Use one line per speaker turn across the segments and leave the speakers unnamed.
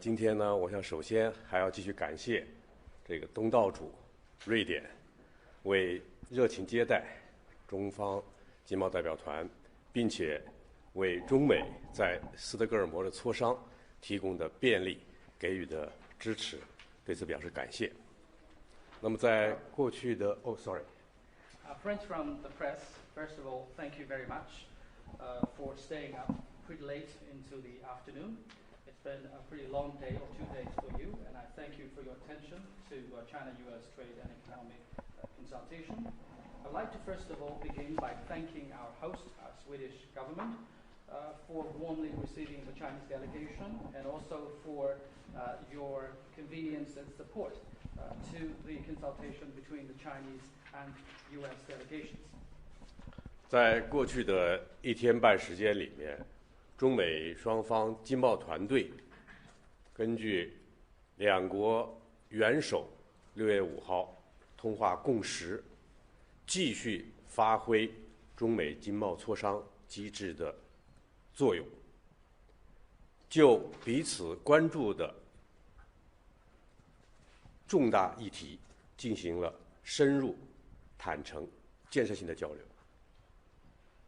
今天呢，我想首先还要继续感谢这个东道主瑞典为热情接待中方经贸代表团，并且为中美在斯德哥尔摩的磋商提供的便利给予的支持，对此表示感谢。那么在过去的
Friends from the press, first of all, thank you very much for staying up pretty late into the afternoon. It's been a pretty long day or 2 days for you, and I thank you for your attention to China-U.S. trade and economic consultation. I'd like to first of all begin by thanking our host, our Swedish government, for warmly receiving the Chinese delegation and also for your convenience and support to the consultation between the Chinese and U.S. delegations.
在过去的1天半时间里面，中美双方经贸团队根据两国元首6月5号通话共识，继续发挥中美经贸磋商机制的作用，就彼此关注的重大议题进行了深入、坦诚、建设性的交流。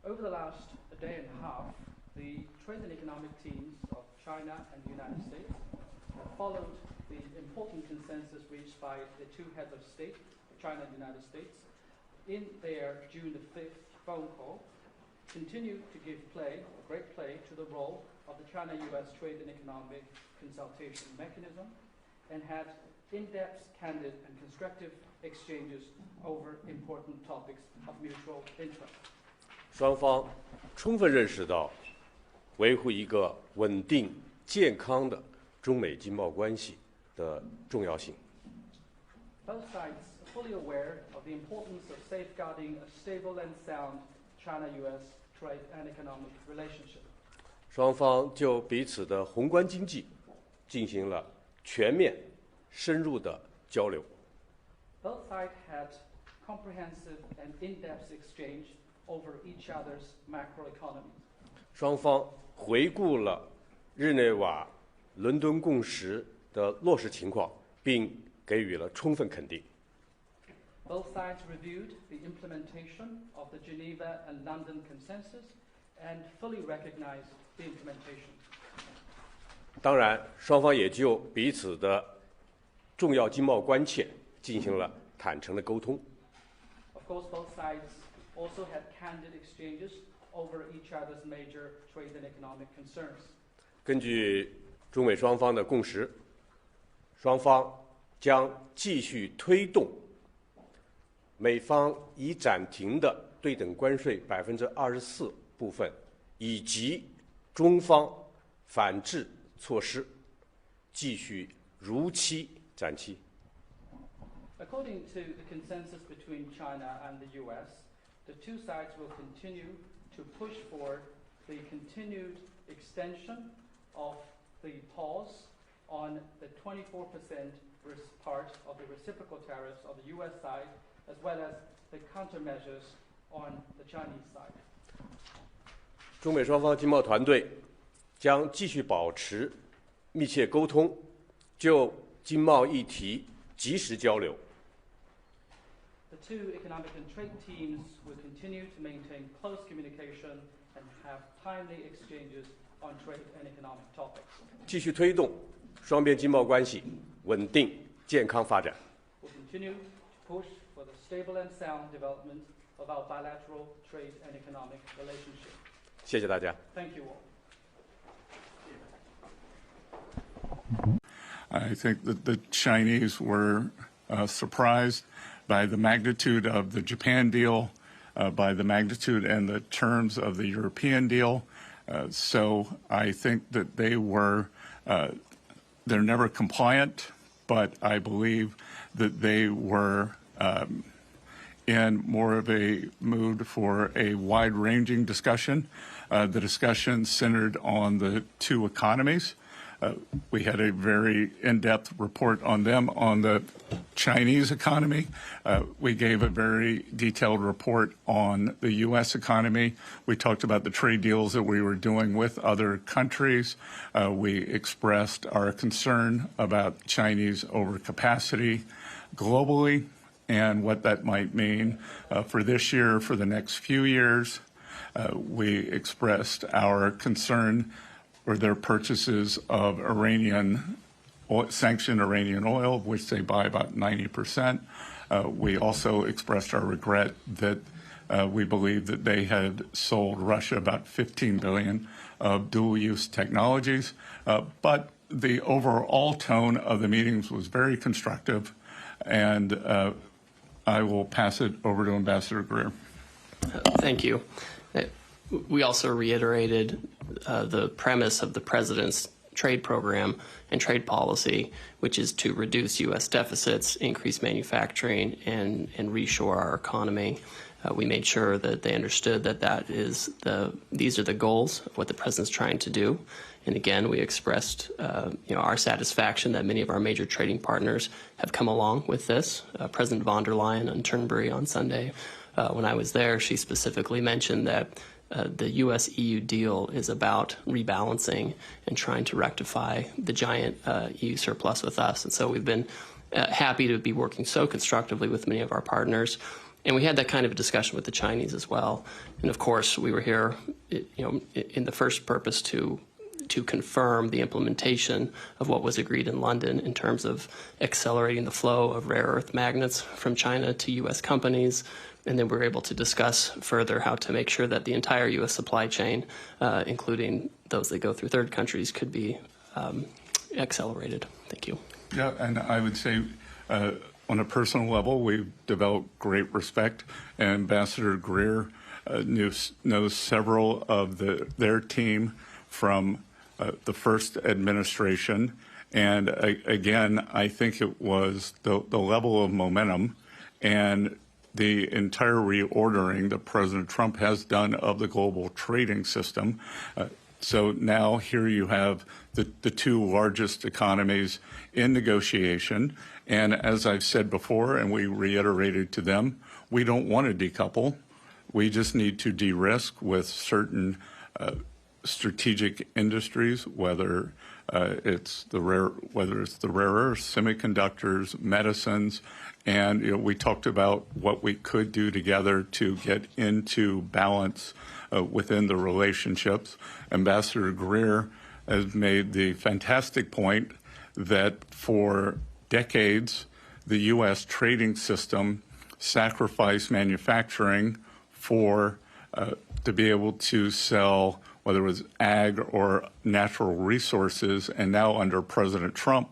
Over the last day and a half, the trade and economic teams of China and the United States followed the important consensus reached by the two heads of state, China and the United States, in their June the 5th phone call, continue to give great play to the role of the China-U.S. trade and economic consultation mechanism, and had in-depth, candid, and constructive exchanges over important topics of mutual interest.
双方充分认识到维护一个稳定、健康的中美经贸关系的重要性。
Both sides are fully aware of the importance of safeguarding a stable and sound China-U.S. trade and economic relationship.
双方就彼此的宏观经济进行了全面、深入的交流。
Both sides had comprehensive and in-depth exchange over each other's macroeconomy.
双方回顾了日内瓦伦敦共识的落实情况，并给予了充分肯定。
Both sides reviewed the implementation of the Geneva and London consensus and fully recognized the implementation.
当然，双方也就彼此的重要经贸关切进行了坦诚的沟通。
Of course, both sides also had candid exchanges over each other's major trade and economic concerns.
根据中美双方的共识，双方将继续推动美方已暂停的对等关税24%部分，以及中方反制措施，继续如期展期。
According to the consensus between China and the U.S., the two sides will continue to push for the continued extension of the pause on the 24% part of the reciprocal tariffs of the U.S. side, as well as the countermeasures on the Chinese side.
中美双方经贸团队将继续保持密切沟通，就经贸议题及时交流。
The two economic and trade teams will continue to maintain close communication and have timely exchanges on trade and economic topics.
继续推动双边经贸关系稳定、健康发展。
We'll continue to push for the stable and sound development of our bilateral trade and economic relationship.
谢谢大家。
Thank you all.
I think that the Chinese were surprised by the magnitude of the Japan deal, by the magnitude and the terms of the European deal. So I think that they're never compliant, but I believe that they were in more of a mood for a wide-ranging discussion. The discussion centered on the two economies. We had a very in-depth report on them on the Chinese economy. We gave a very detailed report on the U.S. economy. We talked about the trade deals that we were doing with other countries. We expressed our concern about Chinese overcapacity globally and what that might mean for this year, for the next few years. We expressed our concern for their purchases of sanctioned Iranian oil, of which they buy about 90%. We also expressed our regret that we believe that they had sold Russia about $15 billion of dual-use technologies. But the overall tone of the meetings was very constructive, and I will pass it over to Ambassador Greer.
Thank you. We also reiterated the premise of the President's trade program and trade policy, which is to reduce U.S. deficits, increase manufacturing, and reshore our economy. We made sure that they understood that these are the goals of what the President's trying to do. And again, we expressed our satisfaction that many of our major trading partners have come along with this. President von der Leyen on Turnberry on Sunday, when I was there, she specifically mentioned that the U.S.-EU deal is about rebalancing and trying to rectify the giant EU surplus with us. And so we've been happy to be working so constructively with many of our partners. And we had that kind of a discussion with the Chinese as well. And of course, we were here, in the first purpose to confirm the implementation of what was agreed in London in terms of accelerating the flow of rare earth magnets from China to U.S. companies. And then we were able to discuss further how to make sure that the entire U.S. supply chain, including those that go through third countries, could be accelerated. Thank you.
Yeah, and I would say on a personal level, we've developed great respect. Ambassador Greer knows several of their team from the first administration. And again, I think it was the level of momentum and the entire reordering that President Trump has done of the global trading system. So now here you have the two largest economies in negotiation. And as I've said before, and we reiterated to them, we don't want to decouple. We just need to de-risk with certain strategic industries, whether it's the rare earths, semiconductors, medicines, and we talked about what we could do together to get into balance within the relationships. Ambassador Greer has made the fantastic point that for decades, the U.S. trading system sacrificed manufacturing to be able to sell, whether it was ag or natural resources. And now under President Trump,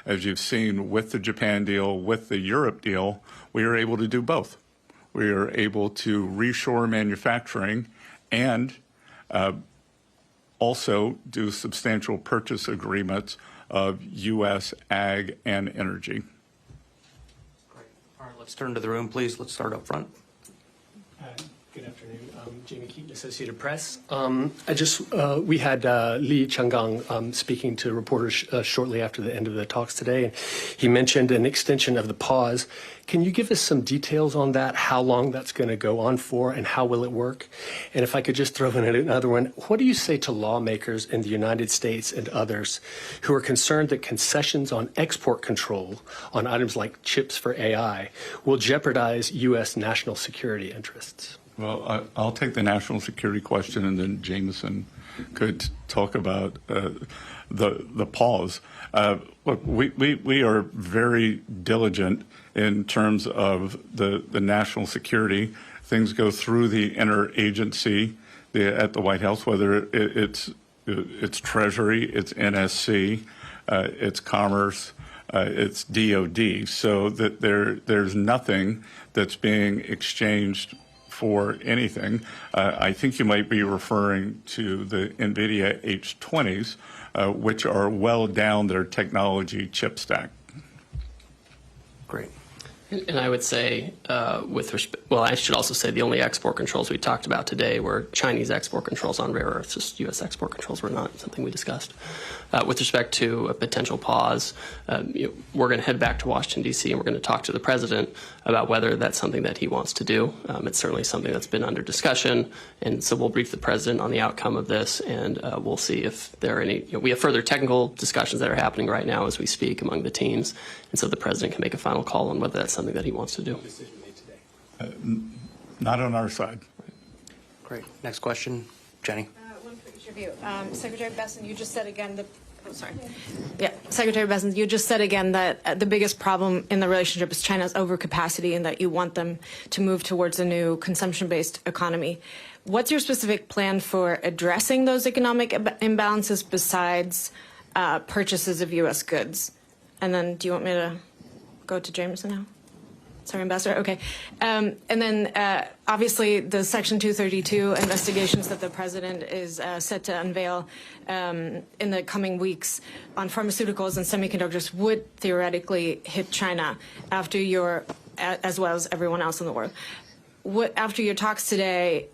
as you've seen with the Japan deal, with the Europe deal, we are able to do both. We are able to reshore manufacturing and also do substantial purchase agreements of U.S. ag and energy.
Great. All right, let's turn to the room, please. Let's start up front.
Good afternoon. Jamie Keaton, Associated Press. We had Li Changgang speaking to reporters shortly after the end of the talks today, and he mentioned an extension of the pause. Can you give us some details on that, how long that's going to go on for, and how will it work? And if I could just throw in another one, what do you say to lawmakers in the United States and others who are concerned that concessions on export control on items like chips for AI will jeopardize U.S. national security interests?
Well, I'll take the national security question, and then Jameson could talk about the pause. Look, we are very diligent in terms of the national security. Things go through the interagency at the White House, whether it's Treasury, it's NSC, it's Commerce, it's DOD. So that there's nothing that's being exchanged for anything. I think you might be referring to the NVIDIA H20s, which are well down their technology chip stack.
Great.
And I would say, I should also say the only export controls we talked about today were Chinese export controls on rare earths. Just U.S. export controls were not something we discussed. With respect to a potential pause, we're going to head back to Washington, D.C., and we're going to talk to the president about whether that's something that he wants to do. It's certainly something that's been under discussion, and so we'll brief the president on the outcome of this, and we'll see if there are any. We have further technical discussions that are happening right now as we speak among the teams, and so the president can make a final call on whether that's something that he wants to do.
Decision made today.
Not on our side.
Great. Next question, Jenny.
One for each of you. Secretary Besson, you just said again Secretary Besson, you just said again that the biggest problem in the relationship is China's overcapacity and that you want them to move towards a new consumption-based economy. What's your specific plan for addressing those economic imbalances besides purchases of U.S. goods? And then do you want me to go to Jameson now? Sorry, Ambassador. Okay. And then obviously the Section 232 investigations that the president is set to unveil in the coming weeks on pharmaceuticals and semiconductors would theoretically hit China after as well as everyone else in the world. After your talks today,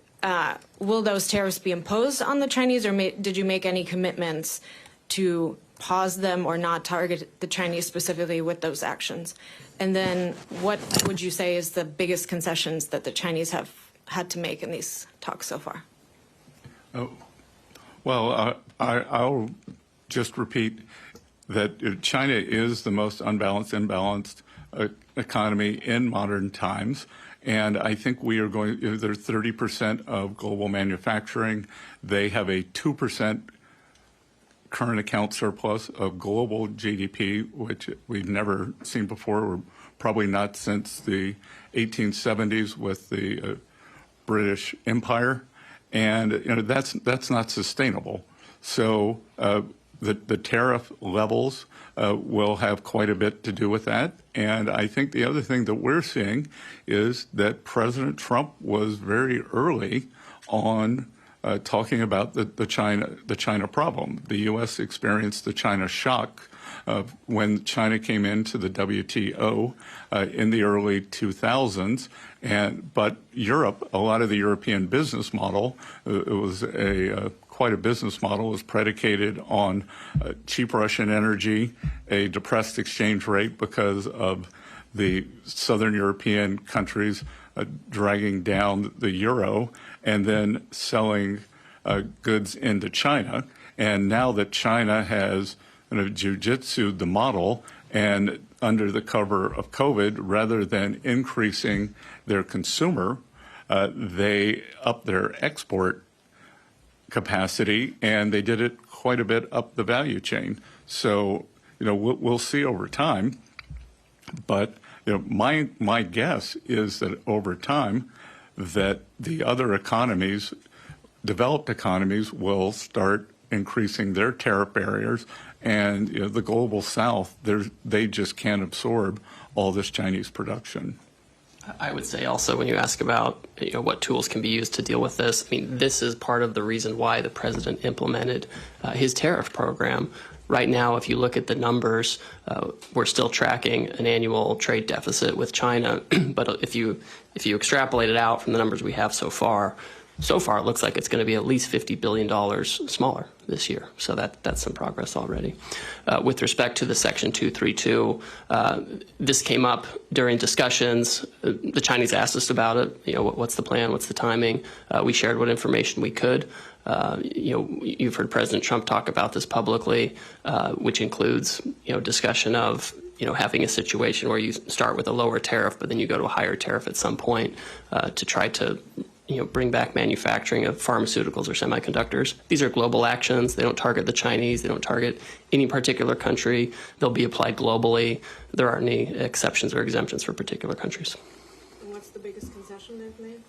will those tariffs be imposed on the Chinese, or did you make any commitments to pause them or not target the Chinese specifically with those actions? And then what would you say is the biggest concessions that the Chinese have had to make in these talks so far?
I'll just repeat that China is the most imbalanced economy in modern times. And I think they're 30% of global manufacturing. They have a 2% current account surplus of global GDP, which we've never seen before, or probably not since the 1870s with the British Empire, and that's not sustainable. So the tariff levels will have quite a bit to do with that. And I think the other thing that we're seeing is that President Trump was very early on talking about the China problem. The U.S. experienced the China shock when China came into the WTO in the early 2000s. But Europe, a lot of the European business model, it was quite a business model, was predicated on cheap Russian energy, a depressed exchange rate because of the Southern European countries dragging down the euro, and then selling goods into China. And now that China has jujitsu'd the model, and under the cover of COVID, rather than increasing their consumer, they upped their export capacity, and they did it quite a bit up the value chain. So, we'll see over time. But my guess is that over time, that the other economies, developed economies, will start increasing their tariff barriers, and the global South, they just can't absorb all this Chinese production.
I would say also, when you ask about what tools can be used to deal with this, this is part of the reason why the president implemented his tariff program. Right now, if you look at the numbers, we're still tracking an annual trade deficit with China. But if you extrapolate it out from the numbers we have so far it looks like it's going to be at least $50 billion smaller this year. So that's some progress already. With respect to the Section 232, this came up during discussions. The Chinese asked us about it. What's the plan? What's the timing? We shared what information we could. You've heard President Trump talk about this publicly, which includes, discussion of, having a situation where you start with a lower tariff, but then you go to a higher tariff at some point to try to, bring back manufacturing of pharmaceuticals or semiconductors. These are global actions. They don't target the Chinese. They don't target any particular country. They'll be applied globally. There aren't any exceptions or exemptions for particular countries.
And what's the biggest concession they've made?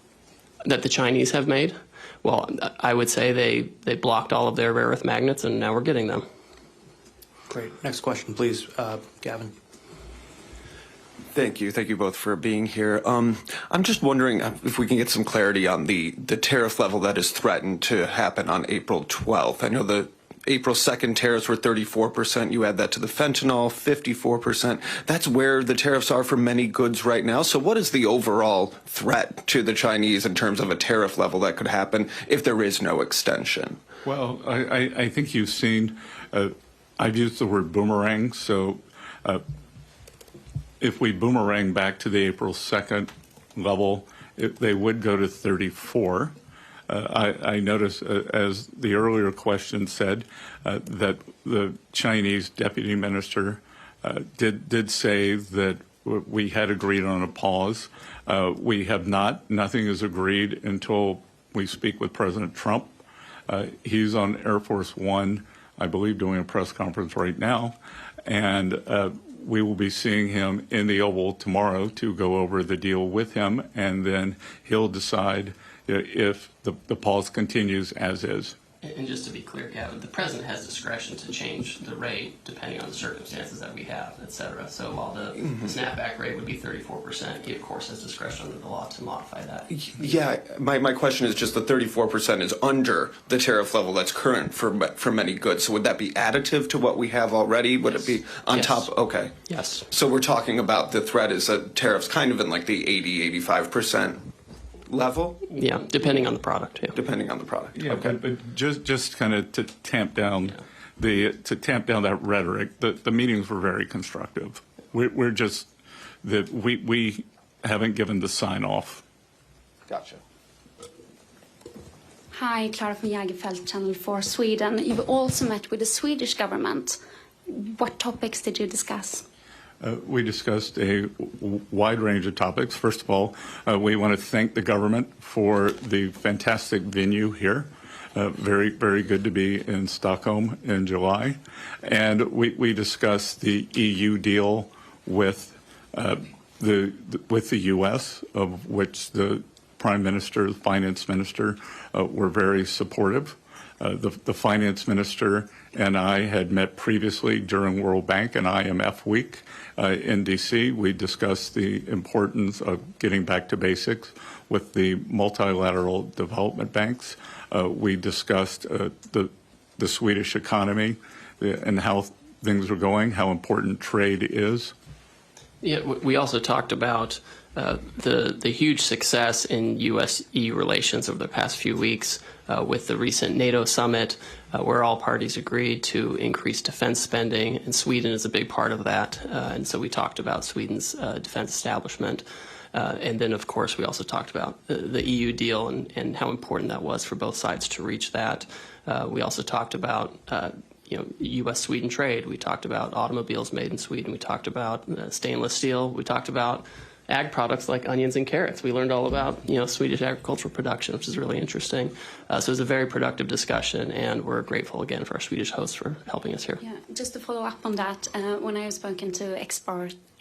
That the Chinese have made? Well, I would say they blocked all of their rare earth magnets, and now we're getting them.
Great. Next question, please, Gavin.
Thank you. Thank you both for being here. I'm just wondering if we can get some clarity on the tariff level that is threatened to happen on April 12th. I know the April 2nd tariffs were 34%. You add that to the fentanyl, 54%. That's where the tariffs are for many goods right now. So what is the overall threat to the Chinese in terms of a tariff level that could happen if there is no extension?
Well, I think you've seen, I've used the word boomerang. So if we boomerang back to the April 2nd level, they would go to 34. I noticed, as the earlier question said, that the Chinese deputy minister did say that we had agreed on a pause. We have not. Nothing is agreed until we speak with President Trump. He's on Air Force One, I believe, doing a press conference right now, and we will be seeing him in the Oval tomorrow to go over the deal with him, and then he'll decide if the pause continues as is.
And just to be clear, yeah, the president has discretion to change the rate depending on the circumstances that we have, et cetera. So while the snapback rate would be 34%, he of course has discretion under the law to modify that.
Yeah, my question is just the 34% is under the tariff level that's current for many goods. So would that be additive to what we have already? Would it be on top? Okay.
Yes.
So we're talking about the threat is that tariffs kind of in like the 80-85% level?
Yeah, depending on the product. Yeah.
Depending on the product.
Yeah,
okay.
but just kind of to tamp down that rhetoric. The meetings were very constructive. We're just that we haven't given the sign off.
Gotcha.
Hi, Clara from Jägerfeld, Channel 4 Sweden. You've also met with the Swedish government. What topics did you discuss?
We discussed a wide range of topics. First of all, we want to thank the government for the fantastic venue here. Very, very good to be in Stockholm in July. And we discussed the EU deal with the U.S., of which the Prime Minister, the Finance Minister were very supportive. The Finance Minister and I had met previously during World Bank and IMF Week in D.C. We discussed the importance of getting back to basics with the multilateral development banks. We discussed the Swedish economy and how things are going, how important trade is.
Yeah, we also talked about the huge success in U.S.-EU relations over the past few weeks with the recent NATO summit, where all parties agreed to increase defense spending, and Sweden is a big part of that. And so we talked about Sweden's defense establishment. And then, of course, we also talked about the EU deal and how important that was for both sides to reach that. We also talked about U.S.-Sweden trade. We talked about automobiles made in Sweden. We talked about stainless steel. We talked about ag products like onions and carrots. We learned all about Swedish agricultural production, which is really interesting. So it was a very productive discussion, and we're grateful again for our Swedish hosts for helping us here.
Yeah, just to follow up on that, when I have spoken to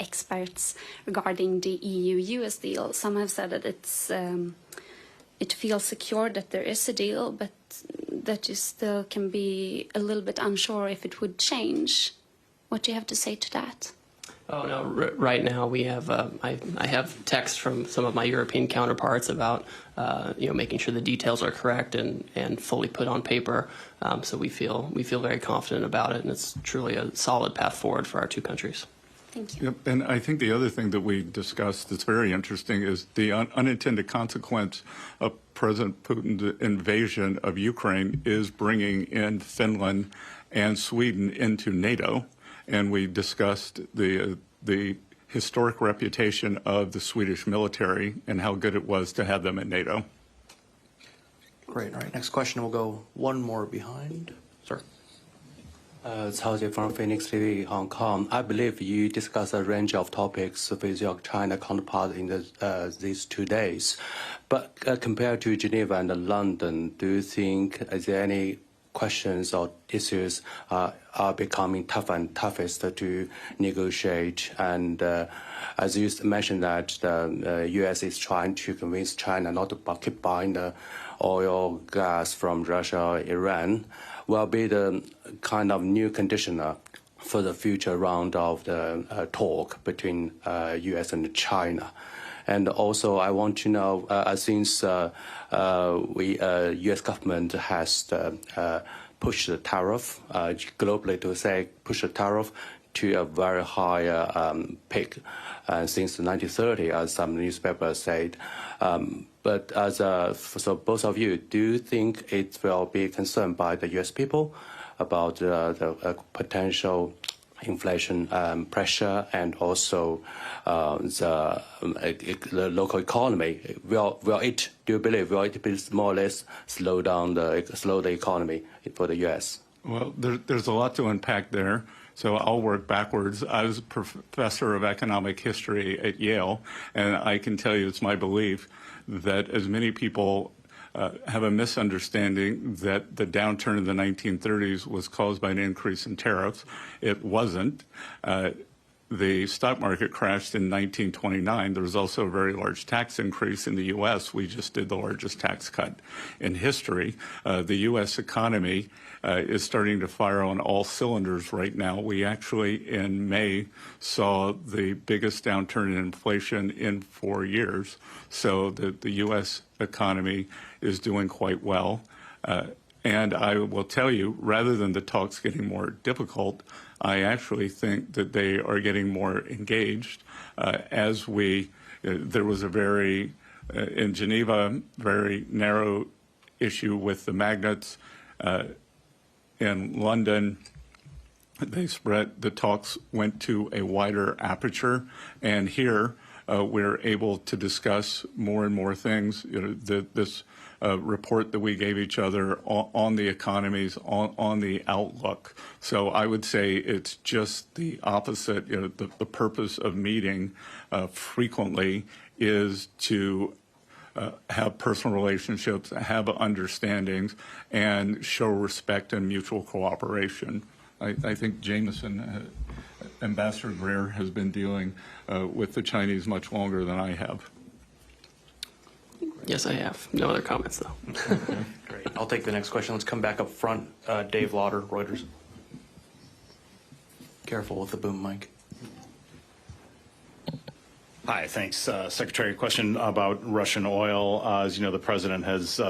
experts regarding the EU-US deal, some have said that it feels secure that there is a deal, but that you still can be a little bit unsure if it would change. What do you have to say to that?
Oh no! Right now we have I have texts from some of my European counterparts about making sure the details are correct and fully put on paper. So we feel very confident about it, and it's truly a solid path forward for our two countries.
Thank you.
Yep, and I think the other thing that we discussed that's very interesting is the unintended consequence of President Putin's invasion of Ukraine is bringing in Finland and Sweden into NATO. And we discussed the historic reputation of the Swedish military and how good it was to have them in NATO.
Great. All right. Next question. We'll go one more behind. Sir.
It's Haoji from Phoenix TV, Hong Kong. I believe you discussed a range of topics with your China counterpart in these 2 days. But compared to Geneva and London, do you think is there any questions or issues are becoming tougher and toughest to negotiate? And as you mentioned that the U.S. is trying to convince China not to keep buying the oil, gas from Russia or Iran, will be the kind of new conditioner for the future round of the talk between U.S. and China. And also, I want to know, since U.S. government has push the tariff globally to say push the tariff to a very high peak since 1930, as some newspapers said. But as so both of you, do you think it will be concerned by the U.S. people about the potential inflation pressure and also the local economy? Will it? Do you believe will it be more or less slow the economy for the U.S.?
Well, there's a lot to unpack there. So I'll work backwards. I was a professor of economic history at Yale, and I can tell you it's my belief that as many people have a misunderstanding that the downturn in the 1930s was caused by an increase in tariffs. It wasn't. The stock market crashed in 1929. There was also a very large tax increase in the U.S. We just did the largest tax cut in history. The U.S. economy is starting to fire on all cylinders right now. We actually, in May, saw the biggest downturn in inflation in 4 years. So the U.S. economy is doing quite well. And I will tell you, rather than the talks getting more difficult, I actually think that they are getting more engaged as there was a very, in Geneva, very narrow issue with the magnets. In London, the talks went to a wider aperture, and here we're able to discuss more and more things. This report that we gave each other on the economies, on the outlook. So I would say it's just the opposite. The purpose of meeting frequently is to have personal relationships, have understandings, and show respect and mutual cooperation. I think Jameson, Ambassador Greer, has been dealing with the Chinese much longer than I have.
Yes, I have. No other comments, though.
Great. I'll take the next question. Let's come back up front. Dave Lauder, Reuters. Careful with the boom mic.
Hi, thanks. Secretary, question about Russian oil. As you know, the president has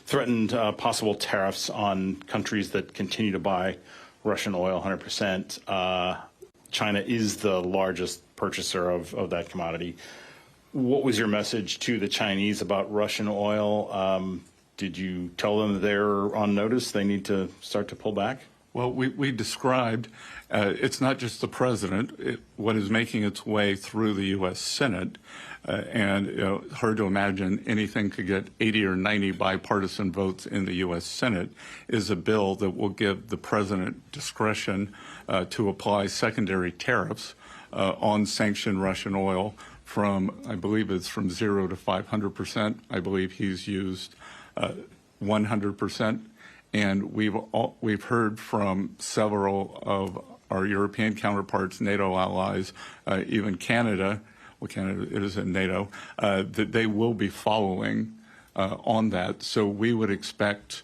threatened possible tariffs on countries that continue to buy Russian oil 100%. China is the largest purchaser of that commodity. What was your message to the Chinese about Russian oil? Did you tell them that they're on notice, they need to start to pull back?
Well, we described, it's not just the president, what is making its way through the U.S. Senate, and hard to imagine anything could get 80 or 90 bipartisan votes in the U.S. Senate, is a bill that will give the president discretion to apply secondary tariffs on sanctioned Russian oil from, I believe it's from 0 to 500%. I believe he's used 100%. And we've heard from several of our European counterparts, NATO allies, even Canada, well, Canada is in NATO, that they will be following on that. So we would expect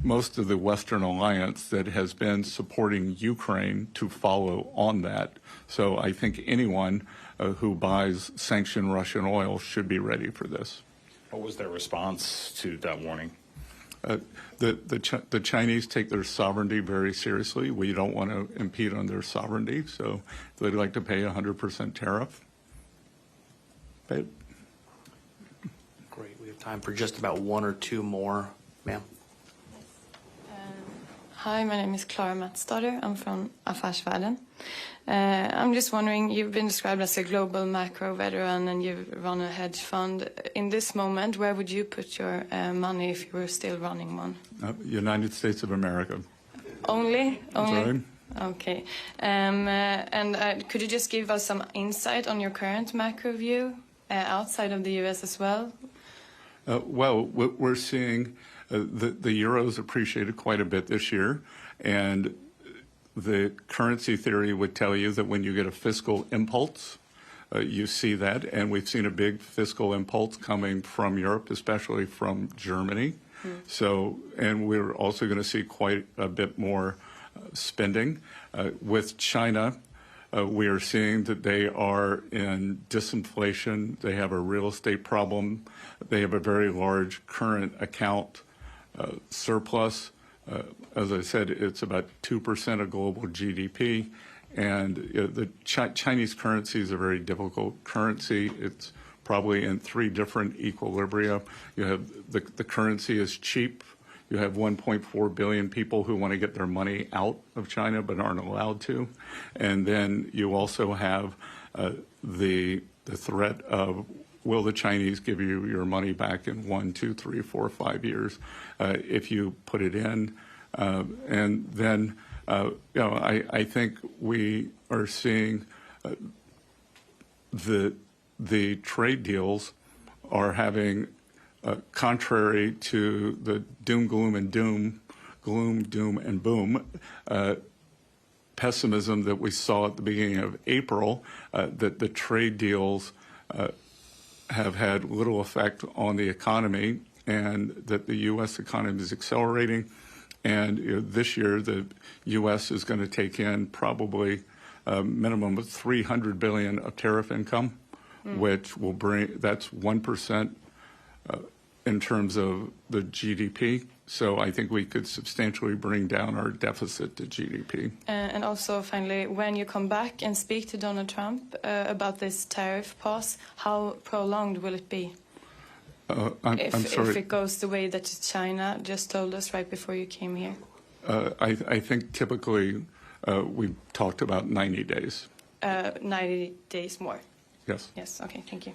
most of the Western alliance that has been supporting Ukraine to follow on that. So I think anyone who buys sanctioned Russian oil should be ready for this.
What was their response to that warning?
The Chinese take their sovereignty very seriously. We don't want to impede on their sovereignty, so they'd like to pay 100% tariff. But
Great. We have time for just about one or two more. Ma'am.
Hi, my name is Clara Matsdotter. I'm from Affärsvärlden. I'm just wondering, you've been described as a global macro veteran and you've run a hedge fund. In this moment, where would you put your money if you were still running one?
United States of America.
Only?
Sorry?
Okay. Could you just give us some insight on your current macro view outside of the U.S. as well?
Well, we're seeing the euro's appreciated quite a bit this year, and the currency theory would tell you that when you get a fiscal impulse, you see that, and we've seen a big fiscal impulse coming from Europe, especially from Germany. So, and we're also going to see quite a bit more spending. With China, we are seeing that they are in disinflation. They have a real estate problem. They have a very large current account surplus. as I said, it's about 2% of global GDP. And the Chinese currency is a very difficult currency. It's probably in 3 different equilibria. You have the currency is cheap. You have 1.4 billion people who want to get their money out of China but aren't allowed to. And then you also have the threat of, will the Chinese give you your money back in 1, 2, 3, 4, 5 years if you put it in? And then, I think we are seeing the trade deals are having, contrary to the gloom, doom, and boom, pessimism that we saw at the beginning of April, that the trade deals have had little effect on the economy, and that the U.S. economy is accelerating. And this year, the U.S. is going to take in probably a minimum of $300 billion of tariff income, which will bring, that's 1% in terms of the GDP. So I think we could substantially bring down our deficit to GDP.
And also, finally, when you come back and speak to Donald Trump about this tariff pause, how prolonged will it be?
I'm sorry.
If it goes the way that China just told us right before you came here?
I think typically we talked about 90 days.
90 days more?
Yes.
Yes, okay, thank you.